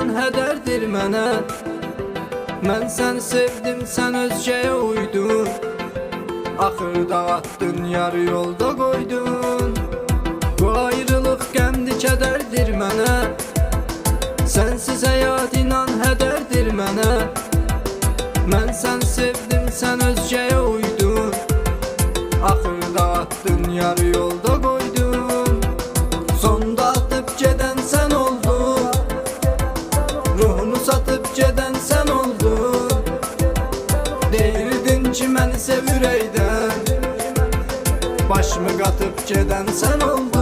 inan hədərdir mənə. Mən sən sevdim, sən özgəyə uydun. Axırda atdın, yarı yolda qoydun. Bu ayrılıq qəmdi kədərdir mənə. Sənsiz həyat inan hədərdir mənə. Mən sən sevdim, sən özgəyə uydun. Axırda atdın, yarı yolda qoydun. Sonda atıb gedən sən oldun. Ruhunu satıb gedən sən oldun. Deyirdin ki məni sev ürəkdən. Başımı qatıb gedən sən oldun.